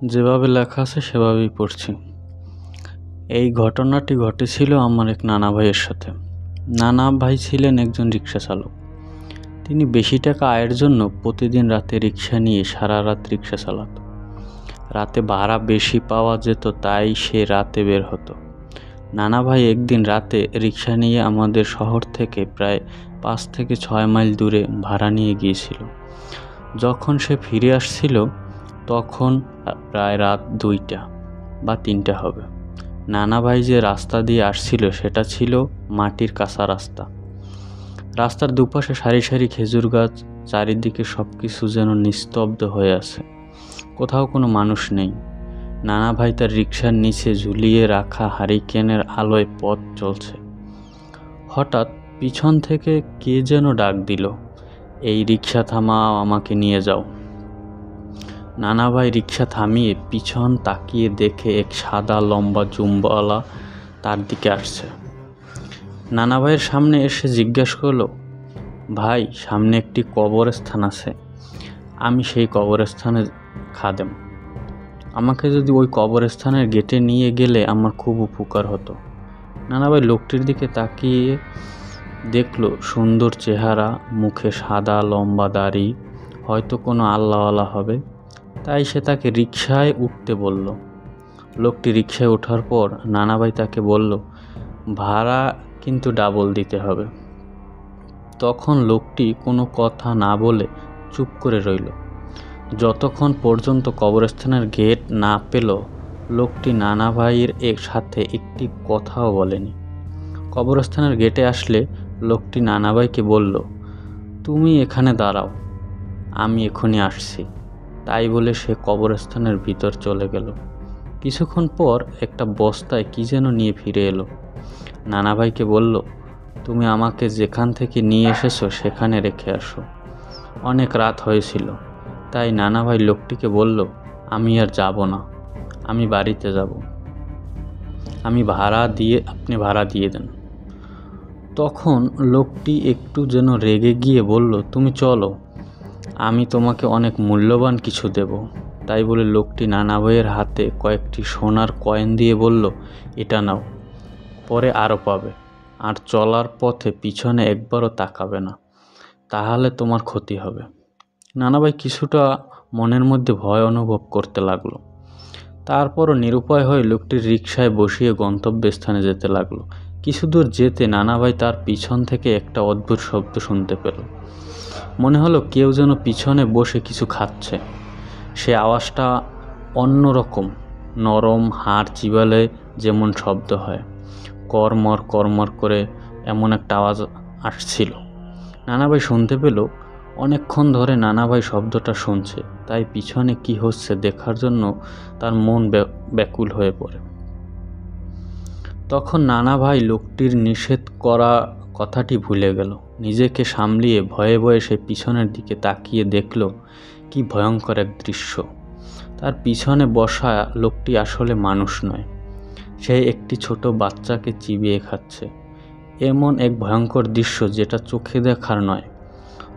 যেভাবে লেখা আছে সেভাবেই পড়ছি। এই ঘটনাটি ঘটেছিল আমার এক নানা ভাইয়ের সাথে। নানা ভাই ছিলেন একজন রিক্সা চালক। তিনি বেশি টাকা আয়ের জন্য প্রতিদিন রাতে রিক্সা নিয়ে সারা রাত রিক্সা চালাত। রাতে ভাড়া বেশি পাওয়া যেত, তাই সে রাতে বের হতো। নানা ভাই একদিন রাতে রিক্সা নিয়ে আমাদের শহর থেকে প্রায় 5 থেকে 6 মাইল দূরে ভাড়া নিয়ে গিয়েছিল। যখন সে ফিরে আসছিল তখন প্রায় রাত 2টা বা 3টা হবে। নানা ভাই যে রাস্তা দিয়ে আসছিল সেটা ছিল মাটির কাঁচা রাস্তা। রাস্তার দুপাশে সারি সারি খেজুর গাছ, চারিদিকে সবকিছু যেন নিস্তব্ধ হয়ে আছে, কোথাও কোনো মানুষ নেই। নানা ভাই তার রিকশার নিচে ঝুলিয়ে রাখা হারিকেনের আলোয় পথ চলছে। হঠাৎ পিছন থেকে কে যেন ডাক দিল, এই রিকশা থামাও, আমাকে নিয়ে যাও। নানা ভাই রিকশা থামিয়ে পিছন তাকিয়ে দেখে এক সাদা লম্বা জুম্বাওয়ালা তার দিকে আসছে। নানা ভাইয়ের সামনে এসে জিজ্ঞাসা করলো, ভাই, সামনে একটি কবরস্থান আছে, আমি সেই কবরস্থানের খাদেম। আমাকে যদি ওই কবরস্থানের গেটে নিয়ে গেলে আমার খুব উপকার হতো। নানা ভাই লোকটির দিকে তাকিয়ে দেখলো সুন্দর চেহারা, মুখে সাদা লম্বা দাড়ি, হয়তো কোনো আল্লাহওয়ালা হবে। তাই সে তাকে রিকশায় উঠতে বলল। লোকটি রিকশায় ওঠার পর নানা ভাই তাকে বলল, ভাড়া কিন্তু ডাবল দিতে হবে। তখন লোকটি কোনো কথা না বলে চুপ করে রইল। যতক্ষণ পর্যন্ত কবরস্থানের গেট না পেল, লোকটি নানা ভাইয়ের সাথে একটি কথাও বলেনি। কবরস্থানের গেটে আসলে লোকটি নানা ভাইকে বলল, তুমি এখানে দাঁড়াও, আমি এখনই আসছি। তাই বলে সে কবরস্থানের ভিতর চলে গেল। কিছুক্ষণ পর একটা বস্তায় কি যেন নিয়ে ফিরে এলো। নানা ভাইকে বলল, তুমি আমাকে যেখান থেকে নিয়ে এসেছো সেখানে রেখে আসো। অনেক রাত হয়েছিল। তাই নানা ভাই লোকটিকে বলল, আমি আর যাব না, আমি বাড়িতে যাব, আপনি ভাড়া দিয়ে দেন। তখন লোকটি একটু যেন রেগে গিয়ে বলল, তুমি চলো, আমি তোমাকে অনেক মূল্যবান কিছু দেব। তাই বলে লোকটি নানা ভাইয়ের হাতে কয়েকটি সোনার কয়েন দিয়ে বলল, এটা নাও, পরে আরও পাবে, আর চলার পথে পিছনে একবারও তাকাবে না, তাহলে তোমার ক্ষতি হবে। নানা ভাই কিছুটা মনের মধ্যে ভয় অনুভব করতে লাগলো। তারপরও নিরুপায় হয়ে লোকটির রিকশায় বসিয়ে গন্তব্যস্থানে যেতে লাগলো। কিছু দূর যেতে নানা ভাই তার পিছন থেকে একটা অদ্ভুত শব্দ শুনতে পেল। মনে হলো কেউ যেন পিছনে বসে কিছু খাচ্ছে। সে আওয়াজটা অন্যরকম, নরম, হাড় চিবালে যেমন শব্দ হয়, কর্মর কর্মর করে এমন একটা আওয়াজ আসছিল। নানা ভাই শুনতে পেল। অনেকক্ষণ ধরে নানা ভাই শব্দটা শুনছে, তাই পিছনে কি হচ্ছে দেখার জন্য তার মন ব্যাকুল হয়ে পড়ে। তখন নানা ভাই লোকটির নিষেধ করা কথাটি ভুলে গেল। নিজেকে সামলিয়ে ভয়ে ভয়ে সে পিছনের দিকে তাকিয়ে দেখল কি ভয়ঙ্কর এক দৃশ্য। তার পিছনে বসা লোকটি আসলে মানুষ নয়, সে একটি ছোট বাচ্চাকে চিবিয়ে খাচ্ছে। এমন এক ভয়ঙ্কর দৃশ্য যেটা চোখে দেখার নয়।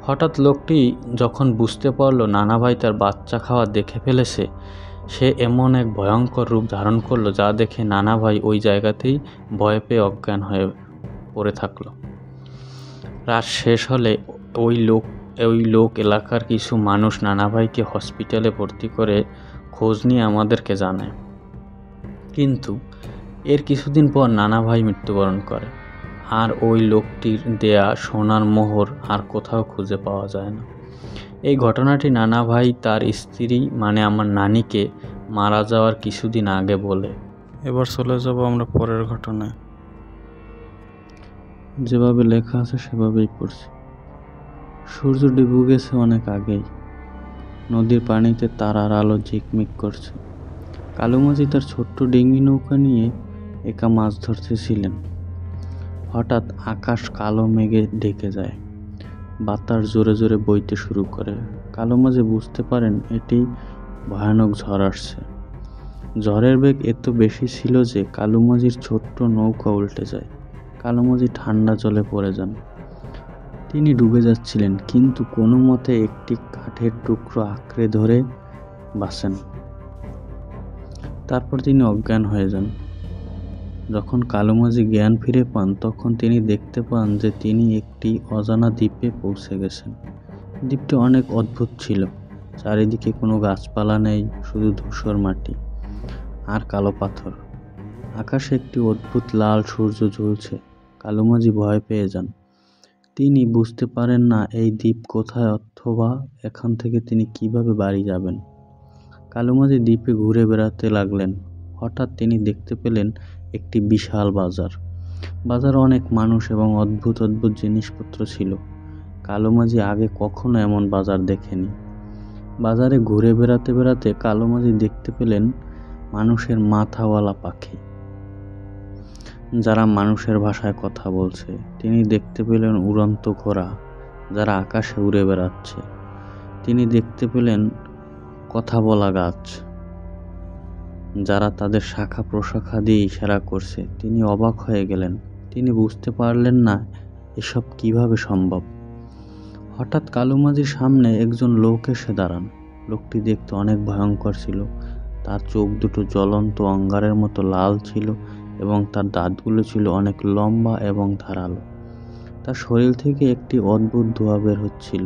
হঠাৎ লোকটি যখন বুঝতে পারল নানা ভাই তার বাচ্চা খাওয়া দেখে ফেলেছে, সে এমন এক ভয়ঙ্কর রূপ ধারণ করলো যা দেখে নানা ভাই ওই জায়গাতেই ভয় পেয়ে অজ্ঞান হয়ে পড়ে থাকলো। রাত শেষ হলে ওই লোক এলাকার কিছু মানুষ নানা ভাইকে হসপিটালে ভর্তি করে খোঁজ নিয়ে আমাদেরকে জানায়। কিন্তু এর কিছুদিন পর নানা ভাই মৃত্যুবরণ করে, আর ওই লোকটির দেয়া সোনার মোহর আর কোথাও খুঁজে পাওয়া যায় না। এই ঘটনাটি নানা ভাই তার স্ত্রী মানে আমার নানিকে মারা যাওয়ার কিছুদিন আগে বলে। এবার চলে যাব আমরা পরের ঘটনায়। যেভাবে লেখা আছে সেভাবেই পড়ছি। সূর্য ডুবে গেছে অনেক আগেই। নদীর পানিতে তারার আলো ঝিকমিক করছে। কালু মাঝি তার ছোট্ট ডিঙি নৌকা নিয়ে একা মাছ ধরতেছিলেন। হঠাৎ আকাশ কালো মেঘে ঢেকে যায়, বাতাস জোরে জোরে বইতে শুরু করে। কালু মাঝি বুঝতে পারেন এটি ভয়ানক ঝড় আসছে। ঝড়ের বেগ এত বেশি ছিল যে কালু মাঝির ছোট্ট নৌকা উল্টে যায়। কালু মাঝি ঠান্ডা জলে পড়ে যান। তিনি ডুবে যাচ্ছিলেন, কিন্তু কোনো মতে একটি কাঠের টুকরো আঁকড়ে ধরে বাঁচেন। তারপর তিনি অজ্ঞান হয়ে যান। যখন কালু মাঝি জ্ঞান ফিরে পান তখন তিনি দেখতে পান যে তিনি একটি অজানা দ্বীপে পৌঁছে গেছেন। দ্বীপটি অনেক অদ্ভুত ছিল। চারিদিকে কোনো গাছপালা নেই, শুধু ধূসর মাটি আর কালো পাথর। আকাশে একটি অদ্ভুত লাল সূর্য জ্বলছে। কালু মাঝি ভয় পেয়ে যান। তিনি বুঝতে পারেন না এই দ্বীপ কোথায় অথবা এখান থেকে তিনি কিভাবে বাড়ি যাবেন। কালু মাঝি দ্বীপে ঘুরে বেড়াতে লাগলেন। হঠাৎ তিনি দেখতে পেলেন একটি বিশাল বাজার। বাজারে অনেক মানুষ এবং অদ্ভুত অদ্ভুত জিনিসপত্র ছিল। কালু মাঝি আগে কখনো এমন বাজার দেখেনি। বাজারে ঘুরে বেড়াতে বেড়াতে কালু মাঝি দেখতে পেলেন মানুষের মাথাওয়ালা পাখি, যারা মানুষের ভাষায় কথা বলছে। তিনি দেখতে পেলেন উড়ন্ত ঘোড়া, যারা আকাশে উড়ে বেড়াচ্ছে। তিনি দেখতে পেলেন কথা বলা গাছ, যারা তাদের শাখা প্রশাখা দিয়ে ইশারা করছে। তিনি অবাক হয়ে গেলেন। তিনি বুঝতে পারলেন না এসব কিভাবে সম্ভব। হঠাৎ কালু মাঝির সামনে একজন লোক এসে দাঁড়ান। লোকটি দেখতে অনেক ভয়ঙ্কর ছিল। তার চোখ দুটো জ্বলন্ত অঙ্গারের মতো লাল ছিল এবং তার দাঁতগুলো ছিল অনেক লম্বা এবং ধারালো। তার শরীর থেকে একটি অদ্ভুত ধোঁয়া বের হচ্ছিল।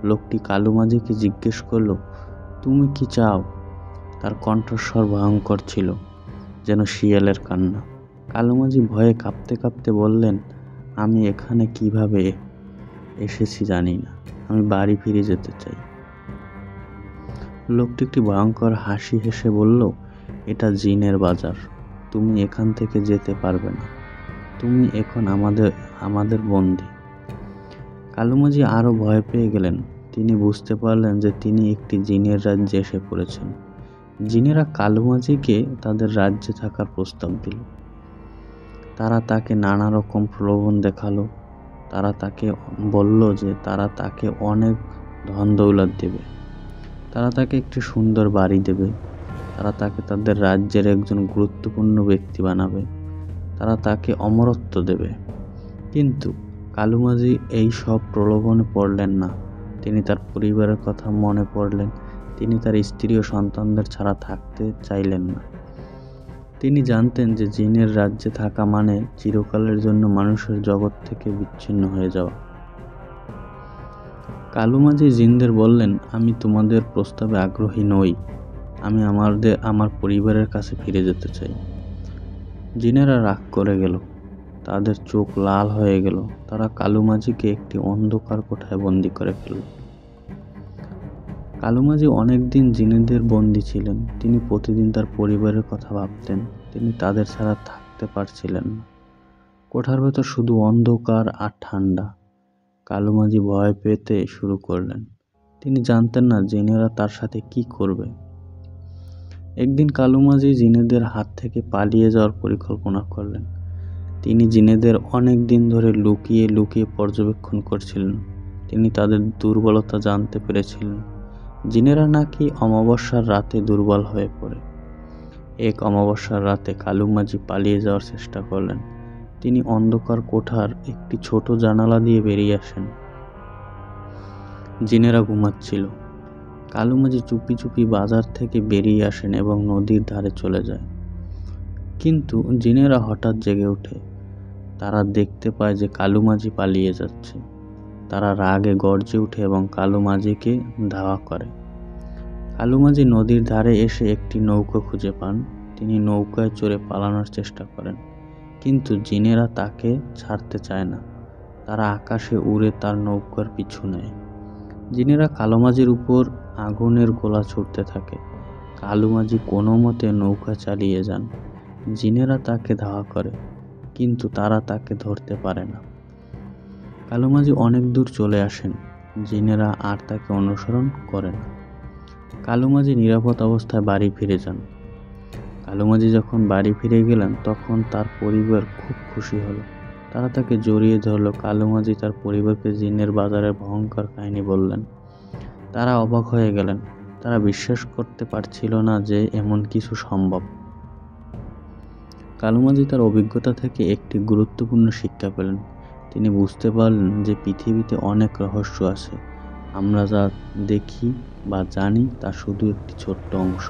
লোকটি কালু মাঝিকে জিজ্ঞেস করল, তুমি কি চাও? তার কণ্ঠস্বর ভয়ঙ্কর ছিল, যেন শিয়ালের কান্না। কালু মাঝি ভয়ে কাঁপতে কাঁপতে বললেন, আমি এখানে কিভাবে এসেছি জানি না। আমি বাড়ি ফিরে যেতে চাই। লোকটি একটি ভয়ঙ্কর হাসি হেসে বলল, এটা জিনের বাজার। তুমি এখান থেকে যেতে পারবে না। তুমি এখন আমাদের বন্দী। কালু মাঝি আরো ভয় পেয়ে গেলেন। তিনি বুঝতে পারলেন যে তিনি একটি জিনের রাজ্যে এসে পড়েছেন। জিনেরা কালু মাঝিকে তাদের রাজ্যে থাকার প্রস্তাব দিল। তারা তাকে নানা রকম প্রলোভন দেখালো। তারা তাকে বলল যে তারা তাকে অনেক ধন দৌলত দেবে, তারা তাকে একটি সুন্দর বাড়ি দেবে, তারা তাকে তাদের রাজ্যের একজন গুরুত্বপূর্ণ ব্যক্তি বানাবে, তারা তাকে অমরত্ব দেবে। কিন্তু কালু মাঝি এই সব প্রলোভনে পড়লেন না। তিনি তার পরিবারের কথা মনে পড়লেন। তিনি তার স্ত্রী ও সন্তানদের ছাড়া থাকতে চাইলেন না। তিনি জানতেন যে জিনের রাজ্যে থাকা মানে চিরকালের জন্য মানুষের জগৎ থেকে বিচ্ছিন্ন হয়ে যাওয়া। কালু মাঝি জিনদের বললেন, আমি তোমাদের প্রস্তাবে আগ্রহী নই। আমি আমার পরিবারের কাছে ফিরে যেতে চাই। জিনেরা রাগ করে গেল। তাদের চোখ লাল হয়ে গেল। তারা কালু মাঝিকে একটি অন্ধকার কোঠায় বন্দি করে ফেলল। কালু মাঝি অনেকদিন জিনেদের বন্দি ছিলেন। তিনি প্রতিদিন তার পরিবারের কথা ভাবতেন। তিনি তাদের ছাড়া থাকতে পারছিলেন না। কোঠার ভেতর শুধু অন্ধকার আর ঠান্ডা। কালু মাঝি ভয় পেতে শুরু করলেন। তিনি জানতেন না জিনেরা তার সাথে কি করবে। একদিন কালু মাঝি জিনেদের হাত থেকে পালিয়ে যাওয়ার পরিকল্পনা করলেন। তিনি জিনেদের অনেক দিন ধরে লুকিয়ে লুকিয়ে পর্যবেক্ষণ করছিলেন। তিনি তাদের দুর্বলতা জানতে পেরেছিলেন। জিনেরা নাকি অমাবস্যার রাতে দুর্বল হয়ে পড়ে। এক অমাবস্যার রাতে কালু মাঝি পালিয়ে যাওয়ার চেষ্টা করলেন। তিনি অন্ধকার কোঠার একটি ছোট জানালা দিয়ে বেরিয়ে আসেন। জিনেরা ঘুমাচ্ছিল। কালু মাঝি চুপি চুপি বাজার থেকে বেরিয়ে আসেন এবং নদীর ধারে চলে যায়। কিন্তু জিনেরা হঠাৎ জেগে ওঠে। তারা দেখতে পায় যে কালু মাঝি পালিয়ে যাচ্ছে। তারা রাগে গর্জে ওঠে এবং কালু মাঝিকে ধাওয়া করে। কালু মাঝি নদীর ধারে এসে একটি নৌকা খুঁজে পান। তিনি নৌকায় চড়ে পালানোর চেষ্টা করেন, কিন্তু জিনেরা তাকে ছাড়তে চায় না। তারা আকাশে উড়ে তার নৌকার পিছু নেয়। জিনেরা কালু মাঝির উপর আগুনের গোলা ছুড়তে থাকে। কালু মাঝি কোনো মতে নৌকা চালিয়ে যান। জিনেরা তাকে ধাওয়া করে, কিন্তু তারা তাকে ধরতে পারে না। কালু মাঝি অনেক দূর চলে আসেন। জিনেরা আর তাকে অনুসরণ করে না। কালু মাঝি নিরাপদ অবস্থায় বাড়ি ফিরে যান। কালু মাঝি যখন বাড়ি ফিরে গেলেন তখন তার পরিবার খুব খুশি হলো। তারা তাকে জড়িয়ে ধরল। কালু মাঝি তার পরিবারকে জিনের বাজারের ভয়ঙ্কর কাহিনী বললেন। তারা অবাক হয়ে গেলেন। তারা বিশ্বাস করতে পারছিল না যে এমন কিছু সম্ভব। কালু মাঝি তার অভিজ্ঞতা থেকে একটি গুরুত্বপূর্ণ শিক্ষা পেলেন। তিনি বুঝতে পারলেন যে পৃথিবীতে অনেক রহস্য আছে। আমরা যা দেখি বা জানি তা শুধু একটি ছোট্ট অংশ।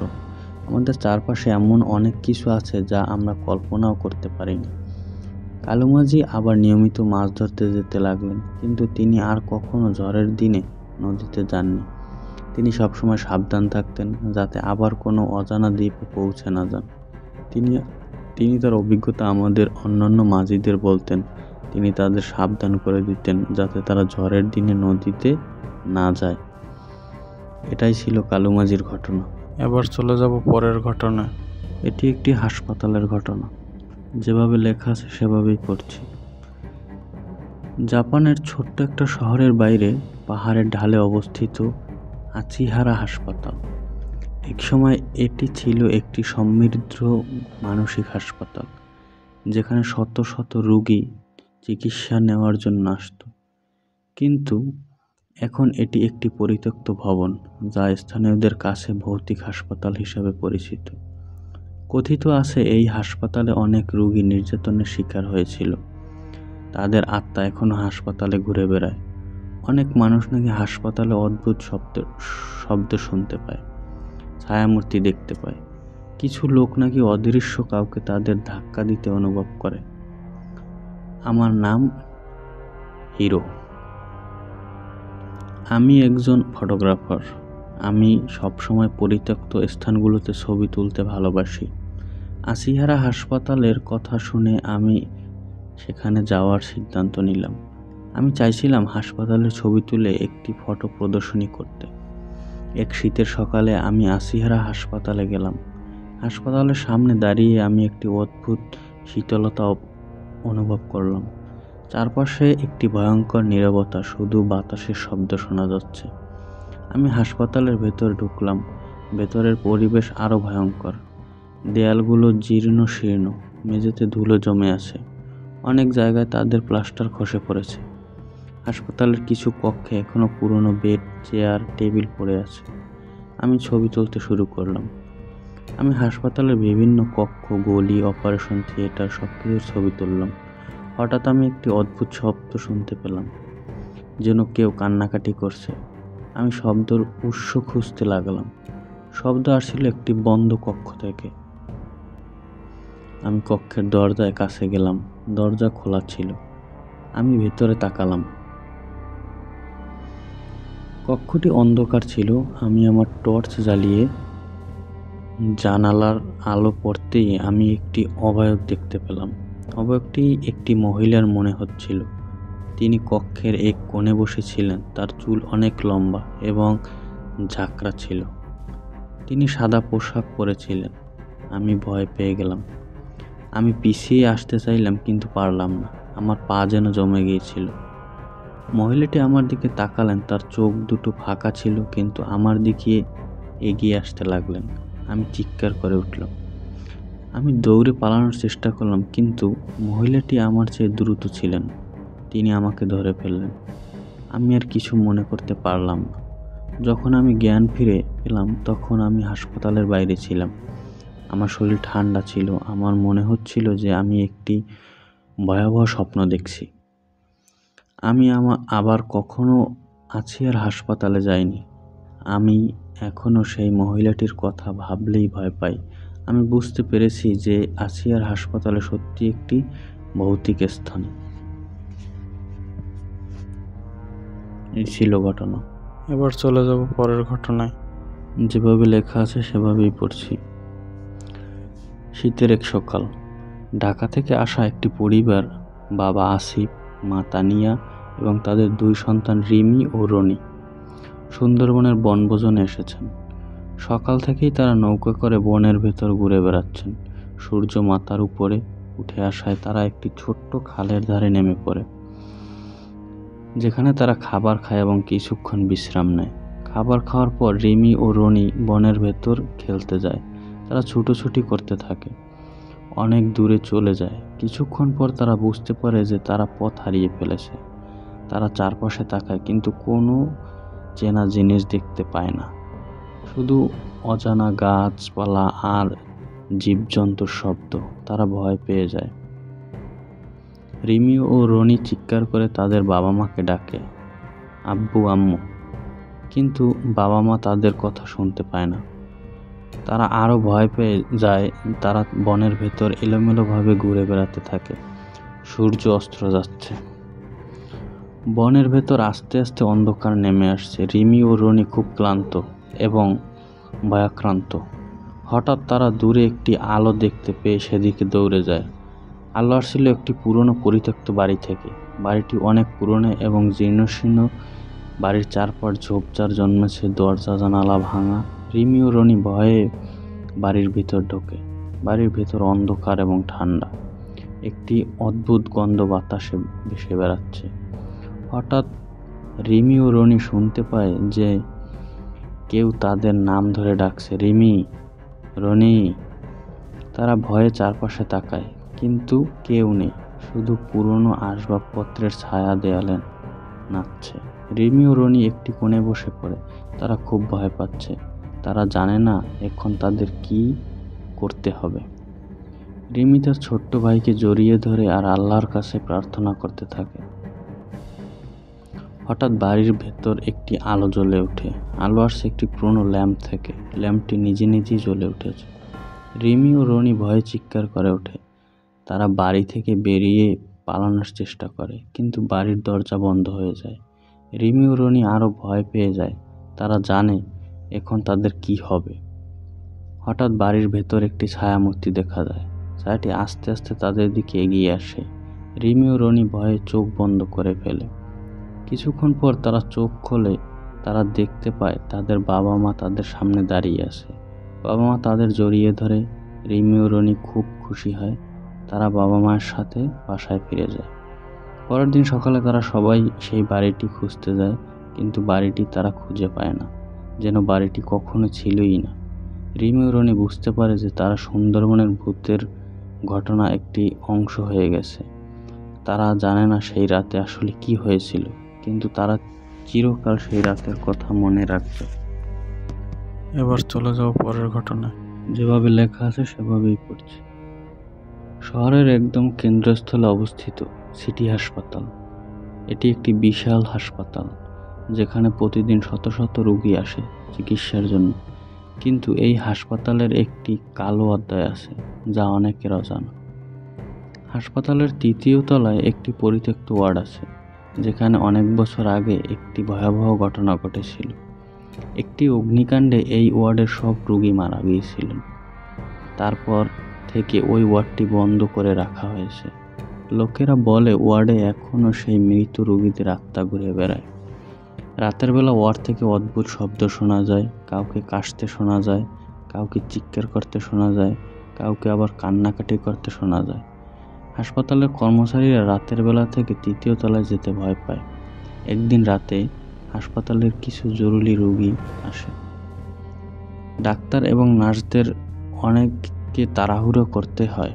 আমাদের চারপাশে এমন অনেক কিছু আছে যা আমরা কল্পনাও করতে পারিনি। কালু মাঝি আবার নিয়মিত মাছ ধরতে যেতে লাগলেন, কিন্তু তিনি আর কখনো ঝড়ের দিনে নদীতে যাননি। তিনি সবসময় সাবধান থাকতেন যাতে আবার কোনো অজানা দ্বীপে পৌঁছে না যান। তিনি তার অভিজ্ঞতা আমাদের অন্যান্য মাঝিদের বলতেন। তিনি তাদের সাবধান করে দিতেন যাতে তারা ঝড়ের দিনে নদীতে না যায়। এটাই ছিল কালু মাঝির ঘটনা। এবার চলে যাব পরের ঘটনা। এটি একটি হাসপাতালের ঘটনা। যেভাবে লেখা আছে সেভাবেই পড়ছি। জাপানের ছোট্ট একটা শহরের বাইরে পাহাড়ের ঢালে অবস্থিত আচিহারা হাসপাতাল। একসময় এটি ছিল একটি সমৃদ্ধ মানসিক হাসপাতাল, যেখানে শত শত রোগী চিকিৎসা নেওয়ার জন্য আসত। কিন্তু এখন এটি একটি পরিত্যক্ত ভবন, যা স্থানীয়দের কাছে ভৌতিক হাসপাতাল হিসেবে পরিচিত। কথিত আছে এই হাসপাতালে অনেক রোগী নির্যাতনের শিকার হয়েছিল। তাদের আত্মা এখনও হাসপাতালে ঘুরে বেড়ায়। অনেক মানুষ নাকি হাসপাতালে অদ্ভুত শব্দ শুনতে পায়, ছায়ামূর্তি দেখতে পায়। কিছু লোক নাকি অদৃশ্য কাউকে তাদের ধাক্কা দিতে অনুভব করে। আমার নাম হিরো। আমি একজন ফটোগ্রাফার। আমি সবসময় পরিত্যক্ত স্থানগুলোতে ছবি তুলতে ভালোবাসি। আচিহারা হাসপাতালের কথা শুনে আমি সেখানে যাওয়ার সিদ্ধান্ত নিলাম। আমি চাইছিলাম হাসপাতালের ছবি তুলে একটি ফটো প্রদর্শনী করতে। এক শীতের সকালে আমি আচিহারা হাসপাতালে গেলাম। হাসপাতালের সামনে দাঁড়িয়ে আমি একটি অদ্ভুত শীতলতা অনুভব করলাম। চারপাশে একটি ভয়ঙ্কর নীরবতা, শুধু বাতাসের শব্দ শোনা যাচ্ছে। আমি হাসপাতালের ভেতর ঢুকলাম। ভেতরের পরিবেশ আরও ভয়ঙ্কর। দেয়ালগুলো জীর্ণ শীর্ণ, মেঝেতে ধুলো জমে আছে, অনেক জায়গায় তাদের প্লাস্টার খসে পড়েছে। হাসপাতালের কিছু কক্ষে এখনও পুরনো বেড, চেয়ার, টেবিল পড়ে আছে। আমি ছবি তুলতে শুরু করলাম। আমি হাসপাতালের বিভিন্ন কক্ষ, গলি, অপারেশন থিয়েটার সবকিছুর ছবি তুললাম। হঠাৎ আমি একটি অদ্ভুত শব্দ শুনতে পেলাম, যেন কেউ কান্নাকাটি করছে। আমি শব্দের উৎস খুঁজতে লাগলাম। শব্দ আসছিল একটি বন্ধ কক্ষ থেকে। আমি কক্ষের দরজায় কাছে গেলাম। দরজা খোলা ছিল। আমি ভেতরে তাকালাম। কক্ষটি অন্ধকার ছিল। আমি আমার টর্চ জ্বালিয়ে জানালার আলো পড়তেই আমি একটি অবয়ব দেখতে পেলাম। অবয়বটি একটি মহিলার মনে হচ্ছিল। তিনি কক্ষের এক কোণে বসেছিলেন। তার চুল অনেক লম্বা এবং ঝাঁকড়া ছিল। তিনি সাদা পোশাক পরেছিলেন। আমি ভয় পেয়ে গেলাম। আমি পিছিয়ে আসতে চাইলাম, কিন্তু পারলাম না। আমার পা যেন জমে গিয়েছিল। মহিলাটি আমার দিকে তাকালেন। তার চোখ দুটো ফাঁকা ছিল, কিন্তু আমার দিকে এগিয়ে আসতে লাগলেন। আমি চিৎকার করে উঠলাম। আমি দৌড়ে পালানোর চেষ্টা করলাম, কিন্তু মহিলাটি আমার চেয়ে দ্রুত ছিলেন। তিনি আমাকে ধরে ফেললেন। আমি আর কিছু মনে করতে পারলাম না। যখন আমি জ্ঞান ফিরে পেলাম, তখন আমি হাসপাতালের বাইরে ছিলাম। আমার শরীর ঠান্ডা ছিল। আমার মনে হচ্ছিল যে আমি একটি ভয়াবহ স্বপ্ন দেখছি। আমি আবার কখনো আচিহারা হাসপাতালে যাইনি। আমি এখনও সেই মহিলাটির কথা ভাবলেই ভয় পাই। আমি বুঝতে পেরেছি যে আচিহারা হাসপাতালে সত্যি একটি ভৌতিক স্থান। এই ছিল ঘটনা। এবার চলে যাব পরের ঘটনায়। যেভাবে লেখা আছে সেভাবেই পড়ছি। শীতের এক সকাল। ঢাকা থেকে আসা একটি পরিবার, বাবা আসিফ, মা তানিয়া এবং তাদের দুই সন্তান রিমি ও রনি, সুন্দরবনের বনভোজনে এসেছেন। সকাল থেকেই তারা নৌকা করে বনের ভেতর ঘুরে বেড়াচ্ছেন। সূর্য মাথার উপরে উঠে আসায় তারা একটি ছোট্ট খালের ধারে নেমে পড়ে, যেখানে তারা খাবার খায় এবং কিছুক্ষণ বিশ্রাম নেয়। খাবার খাওয়ার পর রিমি ও রনি বনের ভেতর খেলতে যায়। তারা ছুটোছুটি করতে থাকে, অনেক দূরে চলে যায়। কিছুক্ষণ পর তারা বুঝতে পারে যে তারা পথ হারিয়ে ফেলেছে। তারা চারপাশে তাকায়, কিন্তু কোনো চেনা জিনিস দেখতে পায় না, শুধু অজানা গাছপালা আর জীবজন্তুর শব্দ। তারা ভয় পেয়ে যায়। রিমি ও রনি চিৎকার করে তাদের বাবা মাকে ডাকে, আব্বু, আম্মু, কিন্তু বাবা মা তাদের কথা শুনতে পায় না। তারা আরও ভয় পেয়ে যায়। তারা বনের ভেতর এলোমেলোভাবে ঘুরে বেড়াতে থাকে। সূর্য অস্ত যাচ্ছে। বনের ভেতর আস্তে আস্তে অন্ধকার নেমে আসছে। রিমি ও রনি খুব ক্লান্ত এবং ভয়াক্রান্ত। হঠাৎ তারা দূরে একটি আলো দেখতে পেয়ে সেদিকে দৌড়ে যায়। আলো আসছিল একটি পুরনো পরিত্যক্ত বাড়ি থেকে। বাড়িটি অনেক পুরনো এবং জীর্ণশীর্ণ। বাড়ির চারপাশ ঝোপঝাড় জন্মেছে, দরজা জানালা ভাঙা। রিমি ও রনি ভয়ে বাড়ির ভিতর ঢোকে। বাড়ির ভিতর অন্ধকার এবং ঠান্ডা। একটি অদ্ভুত গন্ধ বাতাসে ভেসে বেড়াচ্ছে। হঠাৎ রিমি ও রনি শুনতে পায় যে কেউ তাদের নাম ধরে ডাকছে, রিমি, রনি। তারা ভয়ে চারপাশে তাকায়, কিন্তু কেউ নেই। শুধু পুরনো আসবাবপত্রের ছায়া দেয়ালে নাচছে। রিমি ও রনি একটি কোণে বসে পড়ে। তারা খুব ভয় পাচ্ছে। তারা জানে না এখন তাদের কি করতে হবে। রিমি তার ছোট্ট ভাইকে জড়িয়ে ধরে আর আল্লাহর কাছে প্রার্থনা করতে থাকে। হঠাৎ বাড়ির ভেতর একটি আলো জ্বলে ওঠে। আলো আসছে একটি পুরনো ল্যাম্প থেকে। ল্যাম্পটি নিজে নিজেই জ্বলে উঠেছে। রিমি ও রনি ভয়ে চিৎকার করে ওঠে। তারা বাড়ি থেকে বেরিয়ে পালানোর চেষ্টা করে, কিন্তু বাড়ির দরজা বন্ধ হয়ে যায়। রিমি ও রনি আরও ভয় পেয়ে যায়। তারা জানে এখন তাদের কি হবে। হঠাৎ বাড়ির ভেতর একটি ছায়ামূর্তি দেখা যায়। ছায়াটি আস্তে আস্তে তাদের দিকে এগিয়ে আসে। রিমি ও রনি ভয়ে চোখ বন্ধ করে ফেলে। কিছুক্ষণ পর তারা চোখ খোলে। তারা দেখতে পায় তাদের বাবা মা তাদের সামনে দাঁড়িয়ে আছে। বাবা মা তাদের জড়িয়ে ধরে। রিমি ও রনি খুব খুশি হয়। তারা বাবা মায়ের সাথে বাসায় ফিরে যায়। পরের দিন সকালে তারা সবাই সেই বাড়িটি খুঁজতে যায়, কিন্তু বাড়িটি তারা খুঁজে পায় না, যেন বাড়িটি কখনো ছিলই না। রিমি ও রনি বুঝতে পারে যে তারা সুন্দরবনের ভূতের ঘটনা একটি অংশ হয়ে গেছে। তারা জানে না সেই রাতে আসলে কি হয়েছিল, কিন্তু তারা চিরকাল সেই রাতের কথা মনে রাখবে। এবার চলে যাও পরের ঘটনায়। যেভাবে লেখা আছে সেভাবেই পড়ছি। শহরের একদম কেন্দ্রস্থলে অবস্থিত সিটি হাসপাতাল। এটি একটি বিশাল হাসপাতাল, যেখানে প্রতিদিন শত শত রোগী আসে চিকিৎসার জন্য। কিন্তু এই হাসপাতালের একটি কালো অধ্যায় আছে, যা অনেকের অজানা। হাসপাতালের ৩য় তলায় একটি পরিত্যক্ত ওয়ার্ড আছে, যেখানে অনেক বছর আগে একটি ভয়াবহ ঘটনা ঘটেছিল। একটি অগ্নিকাণ্ডে এই ওয়ার্ডের সব রোগী মারা গিয়েছিলেন। তারপর থেকে ওই ওয়ার্ডটি বন্ধ করে রাখা হয়েছে। লোকেরা বলে ওয়ার্ডে এখনও সেই মৃত রোগীদের আত্মা ঘুরে বেড়ায়। রাতের বেলা ওয়ার্ড থেকে অদ্ভুত শব্দ শোনা যায়। কাউকে কাশতে শোনা যায়, কাউকে চিৎকার করতে শোনা যায়, কাউকে আবার কান্নাকাটি করতে শোনা যায়। হাসপাতালের কর্মচারীরা রাতের বেলা থেকে ৩য় তলায় যেতে ভয় পায়। একদিন রাতে হাসপাতালের কিছু জরুরি রোগী আসে। ডাক্তার এবং নার্সদের অনেককে তাড়াহুড়ো করতে হয়।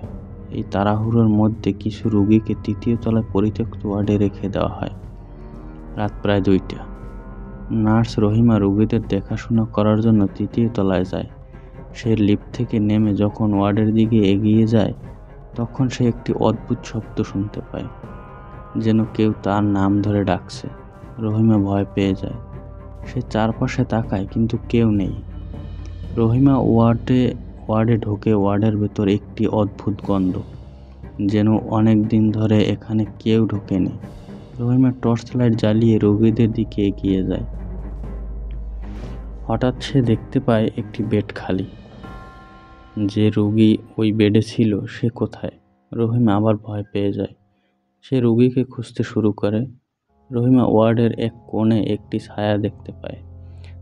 এই তাড়াহুড়োর মধ্যে কিছু রোগীকে ৩য় তলায় পরিত্যক্ত ওয়ার্ডে রেখে দেওয়া হয়। রাত প্রায় ২টা। নার্স রহিমা রোগীদের দেখাশোনা করার জন্য ৩য় তলায় যায়। সে লিফট থেকে নেমে যখন ওয়ার্ডের দিকে এগিয়ে যায়, তখন সে একটি অদ্ভুত শব্দ শুনতে পায়, যেন কেউ তার নাম ধরে ডাকছে। রহিমা ভয় পেয়ে যায়। সে চারপাশে তাকায়, কিন্তু কেউ নেই। রহিমা ওয়ার্ডে ঢোকে। ওয়ার্ডের ভেতর একটি অদ্ভুত গন্ধ, যেন অনেক দিন ধরে এখানে কেউ ঢোকেনি। রহিমা টর্চ লাইট জ্বালিয়ে রোগীদের দিকে এগিয়ে যায়। হঠাৎ সে দেখতে পায় একটি বেড খালি। যে রোগী ওই বেডে ছিল সে কোথায়? রহিমা আবার ভয় পেয়ে যায়। সে রোগীকে খুঁজতে শুরু করে। রহিমা ওয়ার্ডের এক কোণে একটি ছায়া দেখতে পায়।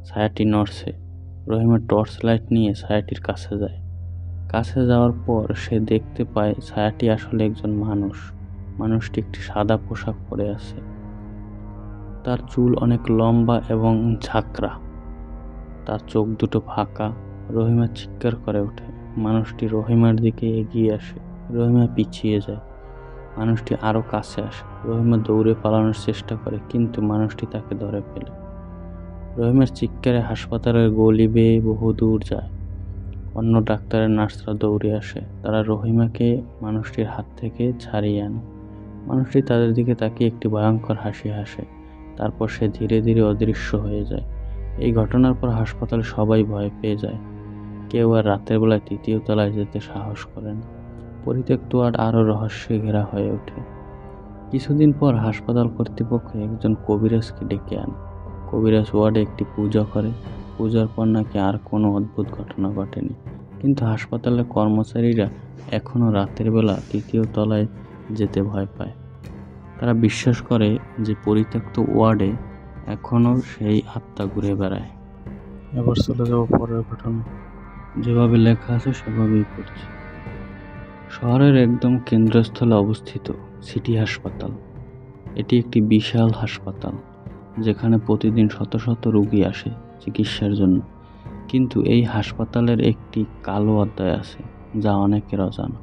ছায়াটি নড়ছে। রহিমা টর্চ লাইট নিয়ে ছায়াটির কাছে যায়। কাছে যাওয়ার পর সে দেখতে পায় ছায়াটি আসলে একজন মানুষ। মানুষটি একটি সাদা পোশাক পরে আছে। তার চুল অনেক লম্বা এবং ঝাঁকড়া। তার চোখ দুটো ফাঁকা। রহিমা চিৎকার করে ওঠে। মানুষটি রহিমার দিকে এগিয়ে আসে। রহিমা পিছিয়ে যায়। মানুষটি আরও কাছে আসে। রহিমা দৌড়ে পালানোর চেষ্টা করে, কিন্তু মানুষটি তাকে ধরে ফেলে। রহিমার চিৎকারে হাসপাতালের গলি বেয়ে বহু দূর যায়। অন্য ডাক্তারের নার্সরা দৌড়ে আসে। তারা রহিমাকে মানুষটির হাত থেকে ছাড়িয়ে আনে। মানুষটি তাদের দিকে তাকিয়ে একটি ভয়ঙ্কর হাসি হাসে। তারপর সে ধীরে ধীরে অদৃশ্য হয়ে যায়। এই ঘটনার পর হাসপাতালে সবাই ভয় পেয়ে যায়। কেউ আর রাতের বেলায় তৃতীয় তলায় যেতে সাহস করে না। পরিত্যক্ত ওয়ার্ড আরও রহস্যে ঘেরা হয়ে ওঠে। কিছুদিন পর হাসপাতাল কর্তৃপক্ষ একজন কবিরাজকে ডেকে আনে। কবিরাজ ওয়ার্ডে একটি পূজা করে। পূজার পর নাকি আর কোনো অদ্ভুত ঘটনা ঘটেনি, কিন্তু হাসপাতালের কর্মচারীরা এখনও রাতের বেলা তৃতীয় তলায় যেতে ভয় পায়। তারা বিশ্বাস করে যে পরিত্যক্ত ওয়ার্ডে এখনও সেই আত্মা ঘুরে বেড়ায়। এবার চলে যাব পরের ঘটনা। যেভাবে লেখা আছে সেভাবেই পড়ছি। শহরের একদম কেন্দ্রস্থলে অবস্থিত সিটি হাসপাতাল। এটি একটি বিশাল হাসপাতাল, যেখানে প্রতিদিন শত শত রোগী আসে চিকিৎসার জন্য। কিন্তু এই হাসপাতালের একটি কালো অধ্যায় আছে, যা অনেকের অজানা।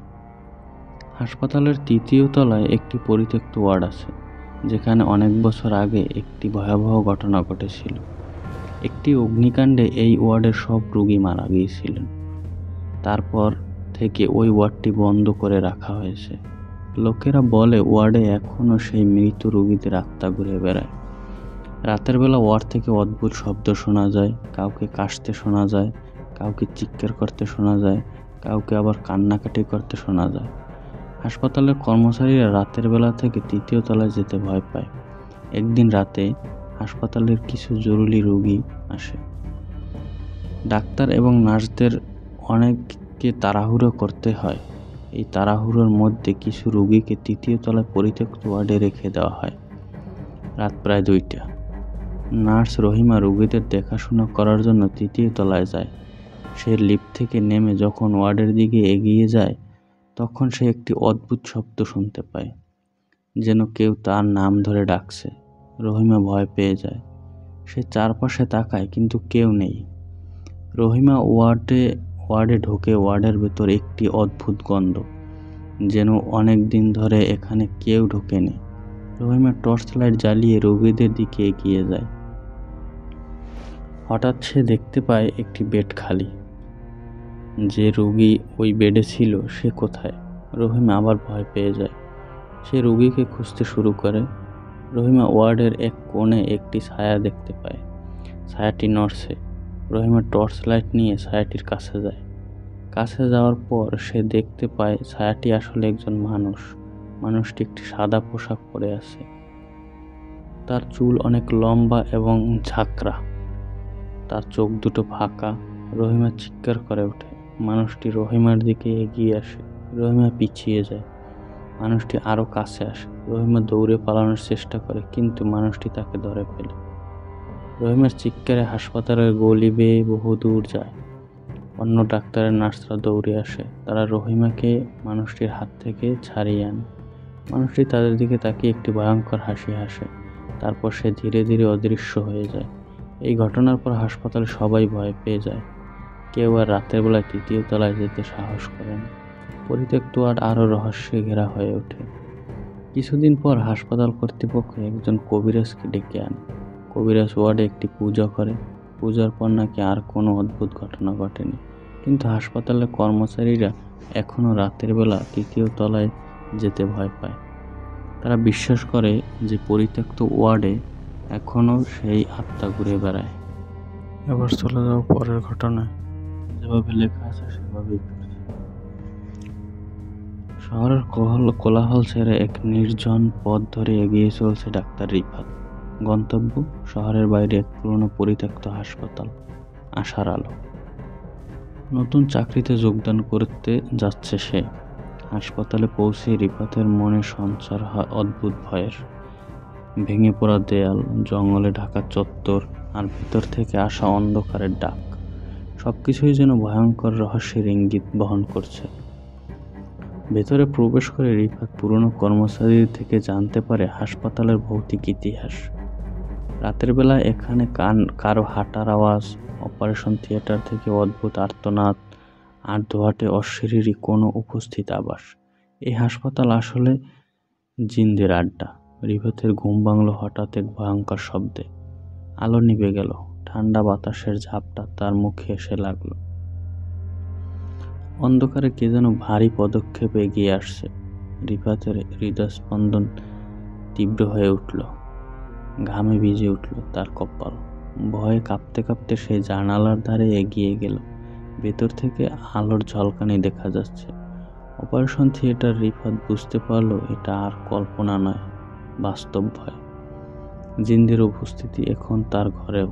হাসপাতালের তৃতীয় তলায় একটি পরিত্যক্ত ওয়ার্ড আছে, যেখানে অনেক বছর আগে একটি ভয়াবহ ঘটনা ঘটেছিল। একটি অগ্নিকাণ্ডে এই ওয়ার্ডের সব রোগী মারা গিয়েছিলেন। তারপর থেকে ওই ওয়ার্ডটি বন্ধ করে রাখা হয়েছে। লোকেরা বলে ওয়ার্ডে এখনও সেই মৃত রোগীদের আত্মা ঘুরে বেড়ায়। রাতের বেলা ওয়ার্ড থেকে অদ্ভুত শব্দ শোনা যায়, কাউকে কাশতে শোনা যায়, কাউকে চিৎকার করতে শোনা যায়, কাউকে আবার কান্নাকাটি করতে শোনা যায়। হাসপাতালের কর্মচারীরা রাতের বেলা থেকে তৃতীয় তলায় যেতে ভয় পায়। একদিন রাতে হাসপাতালের কিছু জরুরি রোগী আসে। ডাক্তার এবং নার্সদের অনেককে তাড়াহুড়ো করতে হয়। এই তাড়াহুড়োর মধ্যে কিছু রোগীকে তৃতীয় তলায় পরিত্যক্ত ওয়ার্ডে রেখে দেওয়া হয়। রাত প্রায় 2টা। নার্স রহিমা রোগীদের দেখাশোনা করার জন্য তৃতীয় তলায় যায়। সে লিফট থেকে নেমে যখন ওয়ার্ডের দিকে এগিয়ে যায়, তখন সে একটি অদ্ভুত শব্দ শুনতে পায়, যেন কেউ তার নাম ধরে ডাকছে। রহিমা ভয় পেয়ে যায়। সে চারপাশে তাকায়, কিন্তু কেউ নেই। রহিমা ওয়ার্ডে ঢোকে। ওয়ার্ডের ভেতর একটি অদ্ভুত গন্ধ, যেন অনেক দিন ধরে এখানে কেউ ঢোকেনি। রহিমা টর্চ লাইট জ্বালিয়ে রোগীদের দিকে এগিয়ে যায়। হঠাৎ সে দেখতে পায় একটি বেড খালি। যে রোগী ওই বেডে ছিল সে কোথায়? রহিমা আবার ভয় পেয়ে যায়। সে রোগীকে খুঁজতে শুরু করে। রহিমা ওয়ার্ডের এক কোণে একটি ছায়া দেখতে পায়। ছায়াটি নড়ছে। রহিমা টর্চ লাইট নিয়ে ছায়াটির কাছে যায়। কাছে যাওয়ার পর সে দেখতে পায় ছায়াটি আসলে একজন মানুষ। মানুষটি একটি সাদা পোশাক পরে আছে। তার চুল অনেক লম্বা এবং ঝাঁকড়া। তার চোখ দুটো ফাঁকা। রহিমা চিৎকার করে ওঠে। মানুষটি রহিমার দিকে এগিয়ে আসে। রহিমা পিছিয়ে যায়। মানুষটি আরও কাছে আসে। রহিমা দৌড়ে পালানোর চেষ্টা করে, কিন্তু মানুষটি তাকে ধরে ফেলে। রহিমার চিৎকারে হাসপাতালের গলি বেয়ে বহু দূর যায়। অন্য ডাক্তারের নার্সরা দৌড়ে আসে। তারা রহিমাকে মানুষটির হাত থেকে ছাড়িয়ে আনে। মানুষটি তাদের দিকে তাকিয়ে একটি ভয়ঙ্কর হাসি হাসে। তারপর সে ধীরে ধীরে অদৃশ্য হয়ে যায়। এই ঘটনার পর হাসপাতালে সবাই ভয় পেয়ে যায়। কেউ আর রাতের বেলায় তৃতীয় তলায় যেতে সাহস করে না। পরিত্যক্ত ওয়ার্ড আরও রহস্যে ঘেরা হয়ে ওঠে। কিছুদিন পর হাসপাতাল কর্তৃপক্ষ একজন কবিরাজকে ডেকে আনে। কবিরাজ ওয়ার্ডে একটি পূজা করে। পূজার পর নাকি আর কোনো অদ্ভুত ঘটনা ঘটেনি, কিন্তু হাসপাতালের কর্মচারীরা এখনও রাতের বেলা তৃতীয় তলায় যেতে ভয় পায়। তারা বিশ্বাস করে যে পরিত্যক্ত ওয়ার্ডে এখনও সেই আত্মা ঘুরে বেড়ায়। এবার চলে যাও পরের ঘটনায়। যেভাবে লেখা আছে সেভাবেই পড়ছি। শহরের কোলাহল ছেড়ে এক নির্জন পথ ধরে এগিয়ে চলছে ডাক্তার রিফাত। গন্তব্য শহরের বাইরে এক পুরনো পরিত্যক্ত হাসপাতাল, আশার আলো। নতুন চাকরিতে যোগদান করতে যাচ্ছে সে। হাসপাতালে পৌঁছে রিফাতের মনে সঞ্চার হয় অদ্ভুত ভয়ের। ভেঙে পড়া দেয়াল, জঙ্গলে ঢাকা চত্বর, আর ভিতর থেকে আসা অন্ধকারের ডাক, সবকিছুই যেন ভয়ঙ্কর রহস্যের ইঙ্গিত বহন করছে। ভেতরে প্রবেশ করে রিফাত পুরনো কর্মচারীর থেকে জানতে পারে হাসপাতালের ভৌতিক ইতিহাস। রাতের বেলা এখানে কারো হাঁটার আওয়াজ, অপারেশন থিয়েটার থেকে অদ্ভুত আর্তনাদ, আর দোহাটে অশরীরী কোনো উপস্থিত আবাস। এই হাসপাতাল আসলে জিনদের আড্ডা। রিফাতের ঘুম ভাঙল হঠাৎ এক ভয়ঙ্কর শব্দে। আলো নিভে গেল। ঠান্ডা বাতাসের ঝাপটা তার মুখে এসে লাগল। অন্ধকারে কে যেন ভারী পদক্ষেপে এগিয়ে আসছে। রিফাতের হৃদস্পন্দন তীব্র হয়ে উঠল। ঘামে ভিজে উঠল তার কপাল। ভয়ে কাঁপতে কাঁপতে সে জানালার ধারে এগিয়ে গেল। ভেতর থেকে আলোর ঝলকানি দেখা যাচ্ছে। Operation theatre. রিফাত বুঝতে পারলো এটা আর কল্পনা নয়, বাস্তব ভয়। জিনদের উপস্থিতি এখন তার ঘরেও।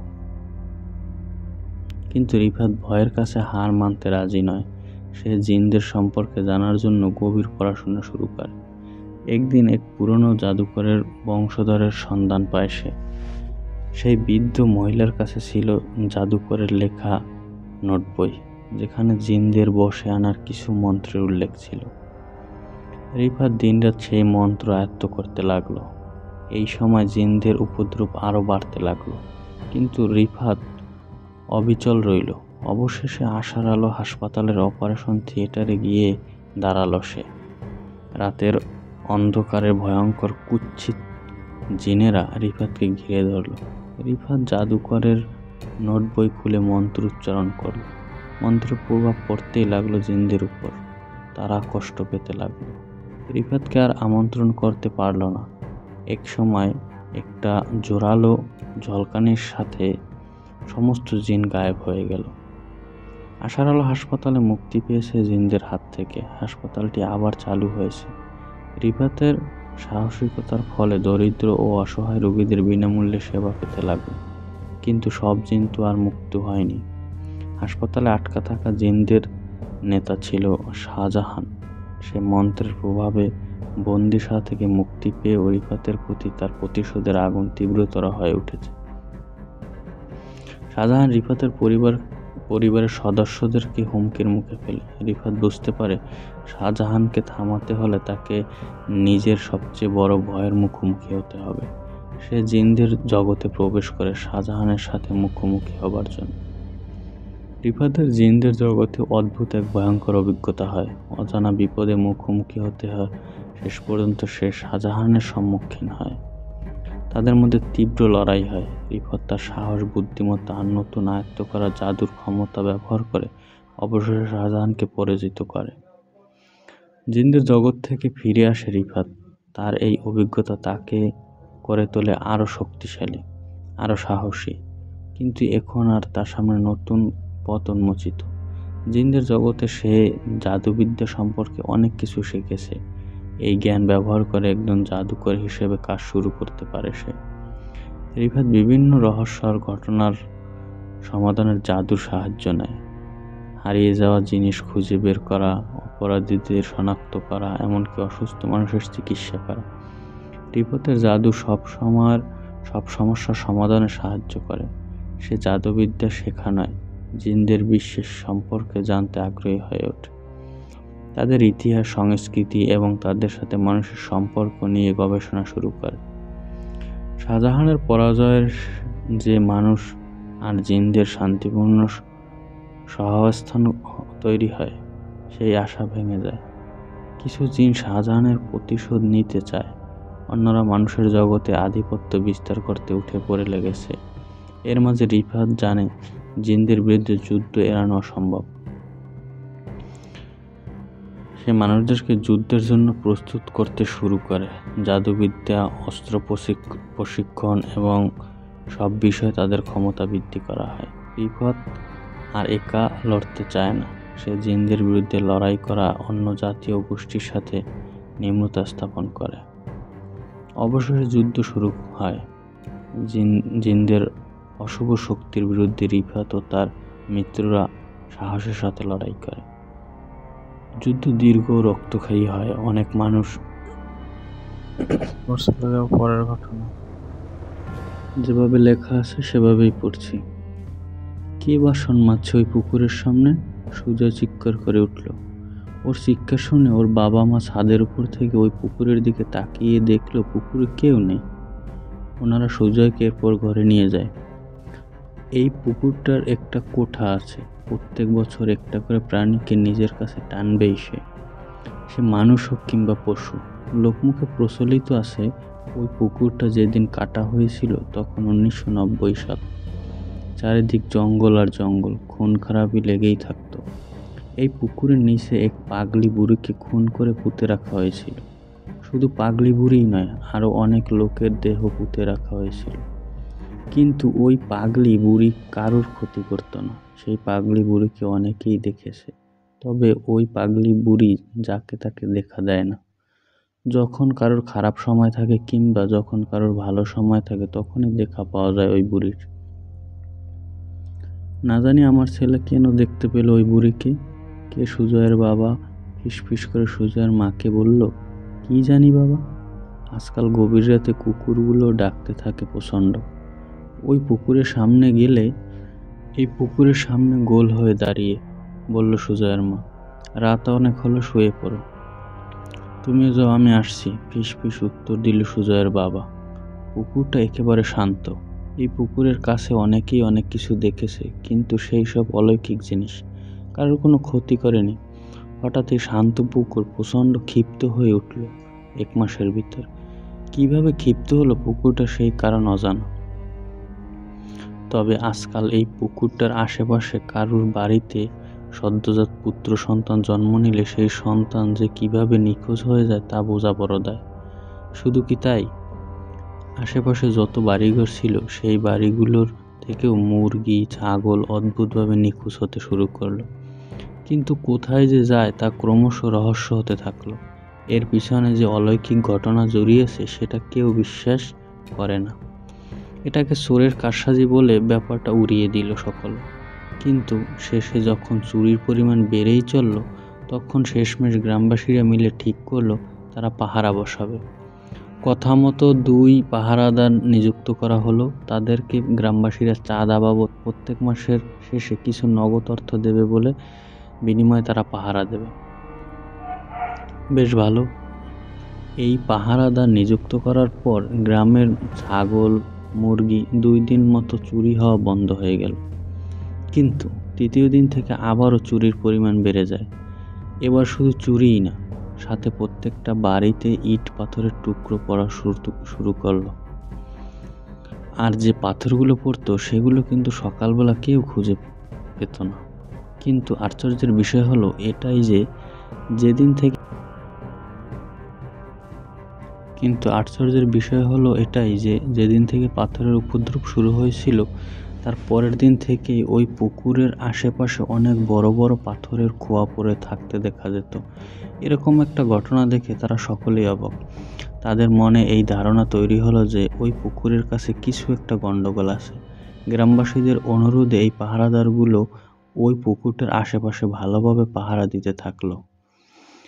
কিন্তু রিফাত ভয়ের কাছে হার মানতে রাজি নয়। সে জিনদের সম্পর্কে জানার জন্য গভীর পড়াশোনা শুরু করে। একদিন এক পুরনো জাদুকরের বংশধরের সন্ধান পায় সে। সেই বৃদ্ধ মহিলার কাছে ছিল জাদুকরের লেখা নোট বই, যেখানে জিনদের বশে আনার কিছু মন্ত্রের উল্লেখ ছিল। রিফাত দিনরাত সেই মন্ত্র আয়ত্ত করতে লাগলো। এই সময় জিনদের উপদ্রব আরও বাড়তে লাগলো, কিন্তু রিফাত অবিচল রইল। অবশেষে আশার আলো হাসপাতালের অপারেশন থিয়েটারে গিয়ে দাঁড়ালো সে। রাতের অন্ধকারে ভয়ঙ্কর কুৎসিত জিনেরা রিফাতকে ঘিরে ধরল। রিফাত জাদুকরের নোট বই খুলে মন্ত্র উচ্চারণ করল। মন্ত্রের প্রভাব পড়তেই লাগলো জিনদের উপর। তারা কষ্ট পেতে লাগলো। রিফাতকে আর আমন্ত্রণ করতে পারল না। এক সময় একটা জোরালো ঝলকানির সাথে সমস্ত জিন গায়েব হয়ে গেল। আশার আলো হাসপাতালে মুক্তি পেয়েছে জিনদের হাত থেকে। হাসপাতালটি আবার চালু হয়েছে। রিফাতের সাহসিকতার ফলে দরিদ্র ও অসহায় রোগীদের বিনামূল্যে সেবা পেতে লাগলো। কিন্তু সব জিন তো আর মুক্ত হয়নি। হাসপাতালে আটকা থাকা জিনদের নেতা ছিল শাহজাহান। সে মন্ত্রের প্রভাবে বন্দিশালা থেকে মুক্তি পেয়ে রিফাতের প্রতি তার প্রতিশোধের আগুন তীব্রতর হয়ে উঠেছে। শাহজাহান রিফাতের পরিবারের সদস্যদেরকে হুমকির মুখে ফেলে। রিফাত বুঝতে পারে শাহজাহানকে থামাতে হলে তাকে নিজের সবচেয়ে বড় ভয়ের মুখোমুখি হতে হবে। সে জিনদের জগতে প্রবেশ করে শাহজাহানের সাথে মুখোমুখি হবার জন্য। রিফাতের জিনদের জগতে অদ্ভুত এক ভয়ঙ্কর অভিজ্ঞতা হয়। অজানা বিপদে মুখোমুখি হতে হয়। শেষ পর্যন্ত সে শাহজাহানের সম্মুখীন হয়। তাদের মধ্যে তীব্র লড়াই হয়। রিফাত তার সাহস, বুদ্ধিমত্তা আর নতুন আয়ত্ত করা জাদুর ক্ষমতা ব্যবহার করে অবশেষে শাহজাহানকে পরাজিত করে। জিনদের জগৎ থেকে ফিরে আসে রিফাত। তার এই অভিজ্ঞতা তাকে করে তোলে আরও শক্তিশালী, আরও সাহসী। কিন্তু এখন আর তার সামনে নতুন পথ উন্মোচিত। জিনদের জগতে সে জাদুবিদ্যা সম্পর্কে অনেক কিছু শিখেছে। এই জ্ঞান ব্যবহার করে একজন জাদুকর হিসেবে কাজ শুরু করতে পারে সে। রিফাত বিভিন্ন রহস্যর ঘটনার সমাধানের জাদুর সাহায্য নেয়। হারিয়ে যাওয়া জিনিস খুঁজে বের করা, অপরাধীদের শনাক্ত করা, এমনকি অসুস্থ মানুষের চিকিৎসা করা। রিফাতের জাদু সব সমস্যার সমাধানে সাহায্য করে। সে জাদুবিদ্যা শেখা নয়, জিনদের বিশ্বের সম্পর্কে জানতে আগ্রহী হয়ে ওঠে। তাদের ইতিহাস, সংস্কৃতি এবং তাদের সাথে মানুষের সম্পর্ক নিয়ে গবেষণা শুরু করে। শাহজাহানের পরাজয়ের যে মানুষ আর জিনদের শান্তিপূর্ণ সহাবস্থান তৈরি হয়, সেই আশা ভেঙে যায়। কিছু জিন শাহজাহানের প্রতিশোধ নিতে চায়, অন্যরা মানুষের জগতে আধিপত্য বিস্তার করতে উঠে পড়ে লেগেছে। এর মাঝে রিফাত জানে জিনদের বিরুদ্ধে যুদ্ধ এড়ানো অসম্ভব। সে মানুষদেরকে যুদ্ধের জন্য প্রস্তুত করতে শুরু করে। জাদুবিদ্যা, অস্ত্র প্রশিক্ষণ এবং সব বিষয়ে তাদের ক্ষমতা বৃদ্ধি করা হয়। রিফাত আর একা লড়তে চায় না। সে জিনদের বিরুদ্ধে লড়াই করা অন্য জাতীয় গোষ্ঠীর সাথে নিম্নতা স্থাপন করে। অবশেষে যুদ্ধ শুরু হয়। জিনদের অশুভ শক্তির বিরুদ্ধে রিফাত ও তার মিত্ররা সাহসের সাথে লড়াই করে। যুদ্ধ দীর্ঘ, রক্তক্ষয়ী হয়। অনেক মানুষ পরের ঘটনা যেভাবে লেখা আছে সেভাবেই পড়ছি। কে বাসন মাজছে ওই পুকুরের সামনে? সুজয় চিৎকার করে উঠল। ওর চিৎকার শুনে ওর বাবা মা ছাদের উপর থেকে ওই পুকুরের দিকে তাকিয়ে দেখলো পুকুরে কেউ নেই। ওনারা সুজয়কে এরপর ঘরে নিয়ে যায়। এই পুকুরটার একটা কোঠা আছে। প্রত্যেক বছর একটা করে প্রাণীকে নিজের কাছে টানবেই সে মানুষ হোক কিংবা পশু। লোকমুখে প্রচলিত আছে ওই পুকুরটা যেদিন কাটা হয়েছিল তখন 1990 সাল। চারিদিক জঙ্গল আর জঙ্গল, খুন খারাপি লেগেই থাকতো। এই পুকুরের নিচে এক পাগলি বুড়িকে খুন করে পুঁতে রাখা হয়েছিল। শুধু পাগলি বুড়িই নয়, আরও অনেক লোকের দেহ পুঁতে রাখা হয়েছিল। কিন্তু ওই পাগলি বুড়ি কারোর ক্ষতি করতো না। সেই পাগলি বুড়িকে অনেকেই দেখেছে, তবে ওই পাগলি বুড়ি যাকে তাকে দেখা দেয় না। যখন কারোর খারাপ সময় থাকে কিংবা যখন কারোর ভালো সময় থাকে তখনই দেখা পাওয়া যায় ওই বুড়ির। না জানি আমার ছেলে কেন দেখতে পেল ওই বুড়িকে। কে সুজয়ের বাবা ফিসফিস করে সুজয়ের মাকে বলল, কি জানি বাবা, আজকাল গভীর রাতে কুকুরগুলো ডাকতে থাকে প্রচণ্ড। ওই পুকুরের সামনে গেলে এই পুকুরের সামনে গোল হয়ে দাঁড়িয়ে বলল সুজয়ের মা, রাত অনেক হলো, শুয়ে পড়ো। তুমিও যাও, আমি আসছি, ফিস ফিস উত্তর দিল সুজয়ের বাবা। পুকুরটা একেবারে শান্ত। এই পুকুরের কাছে অনেকেই অনেক কিছু দেখেছে, কিন্তু সেই সব অলৌকিক জিনিস কারোর কোনো ক্ষতি করেনি। হঠাৎ এই শান্ত পুকুর প্রচণ্ড ক্ষিপ্ত হয়ে উঠল 1 মাসের ভিতর। কিভাবে ক্ষিপ্ত হলো পুকুরটা সেই কারণ অজানা। তবে আজকাল এই পুকুরটার আশেপাশে কারুর বাড়িতে সদ্যজাত পুত্র সন্তান জন্ম নিলে সেই সন্তান যে কিভাবে নিখোঁজ হয়ে যায় তা বোঝা বড় দায়। শুধু কি তাই, আশেপাশে যত বাড়িঘর ছিল সেই বাড়িগুলোর থেকেও মুরগি ছাগল অদ্ভুতভাবে নিখোঁজ হতে শুরু করলো। কিন্তু কোথায় যে যায় তা ক্রমশ রহস্য হতে থাকলো। এর পিছনে যে অলৌকিক ঘটনা জড়িয়েছে সেটা কেউ বিশ্বাস করে না। এটাকে চোরের কারসাজি বলে ব্যাপারটা উড়িয়ে দিল সকলে। কিন্তু শেষে যখন চুরির পরিমাণ বেড়েই চলল, তখন শেষমেশ গ্রামবাসীরা মিলে ঠিক করলো তারা পাহারা বসাবে। কথা মতো 2 পাহারাদার নিযুক্ত করা হলো। তাদেরকে গ্রামবাসীরা চাঁদা বাবদ প্রত্যেক মাসের শেষে কিছু নগদ অর্থ দেবে বলে বিনিময়ে তারা পাহারা দেবে। বেশ ভালো। এই পাহারাদার নিযুক্ত করার পর গ্রামের ছাগল মুরগি 2 দিন মতো চুরি হওয়া বন্ধ হয়ে গেল। কিন্তু 3য় দিন থেকে আবারও চুরির পরিমাণ বেড়ে যায়। এবার শুধু চুরিই না, সাথে প্রত্যেকটা বাড়িতে ইট পাথরের টুকরো পড়া শুরু করলো। আর যে পাথরগুলো পড়তো সেগুলো কিন্তু সকালবেলা কেউ খুঁজে পেত না। কিন্তু আশ্চর্যের বিষয় হলো এটাই যে যেদিন থেকে পাথরের উপদ্রব শুরু হয়েছিল তার পরের দিন থেকেই ওই পুকুরের আশেপাশে অনেক বড় বড় পাথরের খোয়া পড়ে থাকতে দেখা যেত। এরকম একটা ঘটনা দেখে তারা সকলেই অবাক। তাদের মনে এই ধারণা তৈরি হলো যে ওই পুকুরের কাছে কিছু একটা গন্ডগোল আছে। গ্রামবাসীদের অনুরোধে এই পাহারাদারগুলো ওই পুকুরটার আশেপাশে ভালোভাবে পাহারা দিতে থাকলো।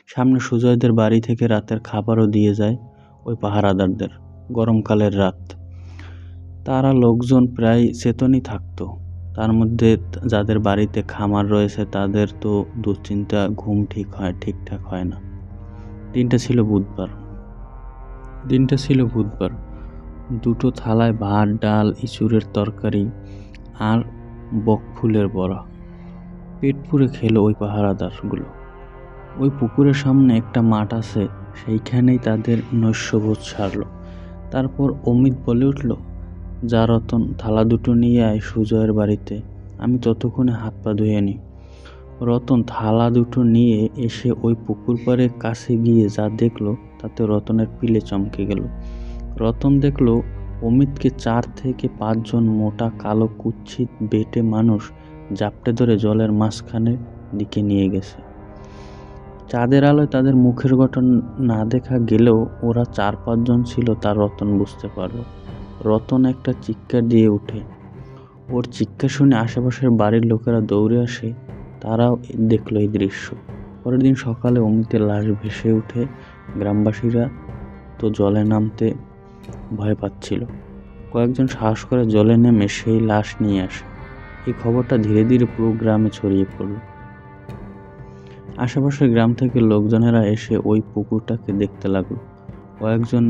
সামনে সুজয়দের বাড়ি থেকে রাতের খাবারও দিয়ে যায় ওই পাহারাদারদের। গরমকালের রাত, তারা লোকজন প্রায় চেতনই থাকতো। তার মধ্যে যাদের বাড়িতে খামার রয়েছে তাদের তো দুশ্চিন্তা, ঘুম ঠিকঠাক হয় না। দিনটা ছিল বুধবার। 2টো থালায় ভাত, ডাল, ইঁচুড়ের তরকারি আর বকফুলের বড়া পেট পুরে খেলো ওই পাহারাদারগুলো। ওই পুকুরের সামনে একটা মাঠ আছে, সেইখানেই তাদের নৈশভোজ সারলো। তারপর অমিত বলে উঠল, যা রতন, থালা 2টো নিয়ে আয় সুজয়ের বাড়িতে, আমি ততক্ষণে হাত পা ধুয়ে নিই। রতন থালা 2টো নিয়ে এসে ওই পুকুর পাড়ের কাছে গিয়ে যা দেখলো তাতে রতনের পিলে চমকে গেল। রতন দেখলো অমিতকে 4 থেকে 5 জন মোটা কালো কুৎসিত বেটে মানুষ জাপটে ধরে জলের মাঝখানের দিকে নিয়ে গেছে। চাঁদের আলোয় তাদের মুখের গঠন না দেখা গেলেও ওরা 4-5 জন ছিল তা রতন বুঝতে পারল। রতন একটা চিৎকার দিয়ে ওঠে। ওর চিৎকার শুনে আশেপাশের বাড়ির লোকেরা দৌড়ে আসে। তারাও দেখলো এই দৃশ্য। পরের দিন সকালে অমিতের লাশ ভেসে উঠে। গ্রামবাসীরা তো জলে নামতে ভয় পাচ্ছিল। কয়েকজন সাহস করে জলে নেমে সেই লাশ নিয়ে আসে। এই খবরটা ধীরে ধীরে পুরো গ্রামে ছড়িয়ে পড়ল। আশেপাশের গ্রাম থেকে লোকজনেরা এসে ওই পুকুরটাকে দেখতে লাগলো। কয়েকজন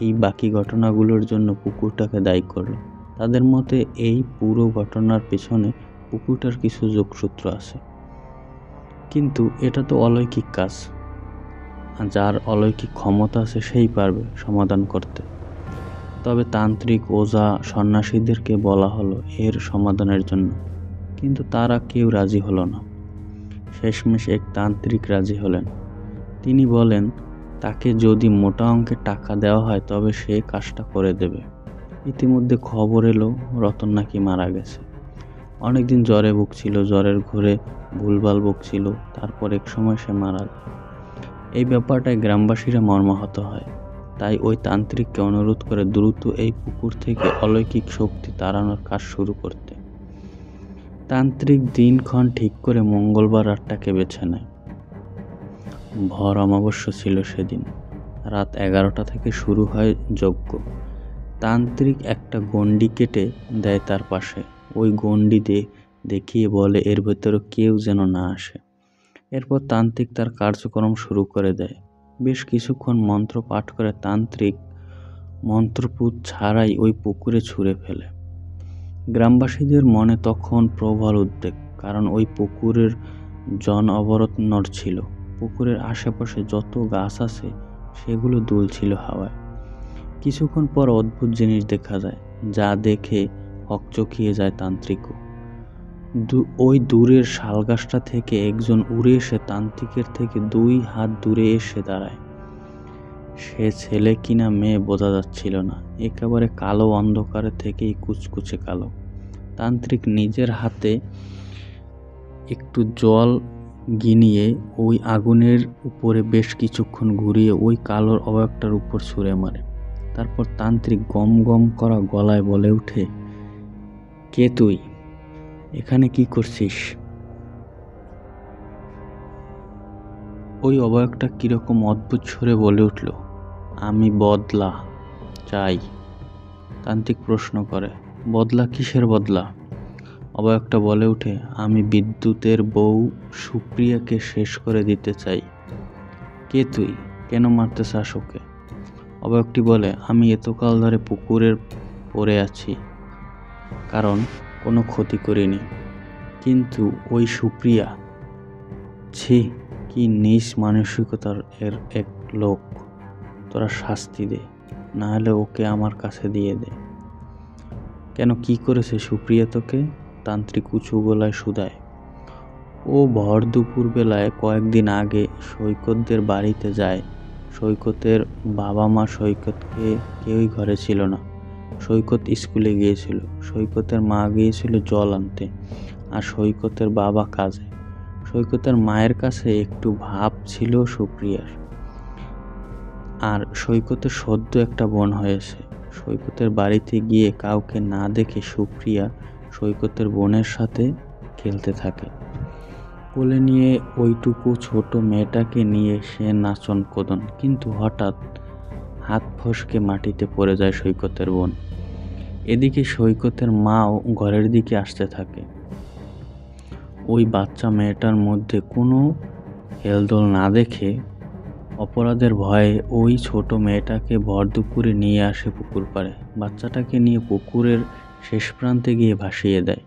এই বাকি ঘটনাগুলোর জন্য পুকুরটাকে দায়ী করলো। তাদের মতে এই পুরো ঘটনার পেছনে পুকুরটার কিছু যোগসূত্র আছে। কিন্তু এটা তো অলৌকিক কাজ, যার অলৌকিক ক্ষমতা আছে সেই পারবে সমাধান করতে। তবে তান্ত্রিক, ওঝা, সন্ন্যাসীদেরকে বলা হলো এর সমাধানের জন্য, কিন্তু তারা কেউ রাজি হলো না। শেষমেশ এক তান্ত্রিক রাজি হলেন। তিনি বলেন তাকে যদি মোটা অঙ্কের টাকা দেওয়া হয় তবে সে কাজটা করে দেবে। ইতিমধ্যে খবর এলো রতন নাকি মারা গেছে। অনেকদিন জ্বরে ভুগছিল, জ্বরের ঘোরে ভুলভাল বকছিল, তারপর এক সময় সে মারা যায়। এই ব্যাপারটায় গ্রামবাসীরা মর্মাহত হয়, তাই ওই তান্ত্রিককে অনুরোধ করে দ্রুত এই পুকুর থেকে অলৌকিক শক্তি তাড়ানোর কাজ শুরু করতে। তান্ত্রিক দিনক্ষণ ঠিক করে মঙ্গলবার রাতটাকে বেছে নেয়। ভর অমাবস্যা ছিল সেদিন। রাত 11টা থেকে শুরু হয় যজ্ঞ। তান্ত্রিক একটা গণ্ডি কেটে দেয় তার পাশে। ওই গণ্ডি দেখিয়ে বলে এর ভেতরে কেউ যেন না আসে। এরপর তান্ত্রিক তার কার্যক্রম শুরু করে দেয়। বেশ কিছুক্ষণ মন্ত্র পাঠ করে তান্ত্রিক মন্ত্রপুত ছাড়াই ওই পুকুরে ছুঁড়ে ফেলে। গ্রামবাসীদের মনে তখন প্রবল উদ্বেগ, কারণ ওই পুকুরের জন অবরোধ নড়ছিল। পুকুরের আশেপাশে যত গাছ আছে সেগুলো দুলছিল হাওয়ায়। কিছুক্ষণ পর অদ্ভুত জিনিস দেখা যায়, যা দেখে হকচকিয়ে যায় তান্ত্রিকও। ওই দূরের শালগাছটা থেকে একজন উড়ে এসে তান্ত্রিকের থেকে 2 হাত দূরে এসে দাঁড়ায়। সে ছেলে কিনা মেয়ে বোঝা যাচ্ছিল না, একেবারে কালো, অন্ধকারে থেকেই কুচকুচে কালো। তান্ত্রিক নিজের হাতে একটু জল গিনিয়ে ওই আগুনের উপরে বেশ কিছুক্ষণ ঘুরিয়ে ওই কালোর অবয়বটার উপর ছুঁড়ে মারে। তারপর তান্ত্রিক গম গম করা গলায় বলে ওঠে, কে তুই? এখানে কি করছিস? ওই অবয়বটা কিরকম অদ্ভুত সুরে বলে উঠল, আমি বদলা চাই। তান্ত্রিক প্রশ্ন করে, বদলা? কিসের বদলা? অবয়বটা বলে ওঠে, আমি বিদ্যুতের বউ সুপ্রিয়াকে শেষ করে দিতে চাই। কে তুই? কেন মারতে চাস ওকে? অবয়বটি বলে, আমি এতকাল ধরে পুকুরে পড়ে আছি, কারণ কোনো ক্ষতি করিনি, কিন্তু ওই সুপ্রিয়া, ছি, কি নীচ মানসিকতার এর এক লোক। তোরা শাস্তি দে, না হলে ওকে আমার কাছে দিয়ে দে। কেন, কি করেছে সুপ্রিয়া তোকে? তান্ত্রিক উঁচু গলায় শুধায়। ও ভর দুপুর বেলায় কয়েকদিন আগে সৈকতদের বাড়িতে যায়। সৈকতের বাবা মা সৈকতকে কেউই ঘরে ছিল না। সৈকত স্কুলে গিয়েছিল, সৈকতের মা গিয়েছিল জল আনতে, আর সৈকতের বাবা কাজে। সৈকতের মায়ের কাছে একটু ভাব ছিল সুপ্রিয়ার। আর সৈকতের সদ্য একটা বোন হয়েছে। সৈকতের বাড়িতে গিয়ে কাউকে না দেখে সুপ্রিয়া সৈকতের বোনের সাথে খেলতে থাকে। কোলে নিয়ে ওইটুকু ছোট মেয়েটাকে নিয়ে সে নাচন কোদন, কিন্তু হঠাৎ হাত ফসকে মাটিতে পড়ে যায় সৈকতের বোন। এদিকে সৈকতের মাও ঘরের দিকে আসতে থাকে। ওই বাচ্চা মেয়েটার মধ্যে কোনো হেলদোল না দেখে অপরাধের ভয়ে ওই ছোট মেয়েটাকে ভর দুপুরে নিয়ে আসে পুকুর পাড়ে। বাচ্চাটাকে নিয়ে পুকুরের শেষ প্রান্তে গিয়ে ভাসিয়ে দেয়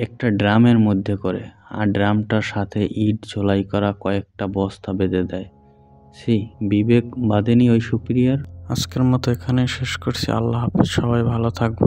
একটা ড্রামের মধ্যে করে, আর ড্রামটার সাথে ইট ঝোলাই করা কয়েকটা বস্তা বেঁধে দেয়। বিবেক বাঁধেনি ওই সুপ্রিয়ার? আজকের মতো এখানে শেষ করছি। আল্লাহ হাফেজ, সবাই ভালো থাকবেন।